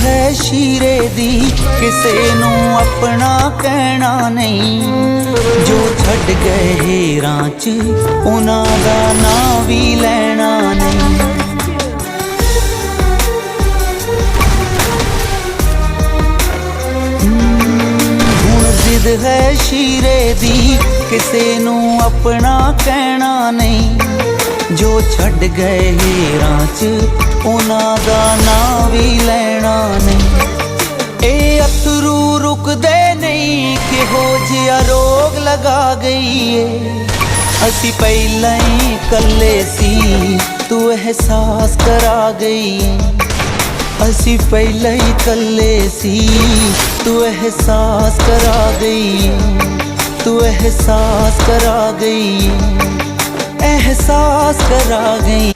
है शीरे दी किसे नू अपना कहना नहीं। जो छड़ गए हेरां च उन्हां दा नां भी लैना नहीं। हुण जिद है शीरे दी किसे नू अपना कहना नहीं। जो छड़ गए हेरां च उन्हां दा नां भी लैना नहीं। ए अथरू रुकदे नहीं किहो जिहा रोग लगा गई है। असी पहला ही कल्ले सी तू एहसास करा गई है। असी पहला ही कल्ले सी तू एहसास करा गई है। तू एहसास करा गई, एहसास करा गई।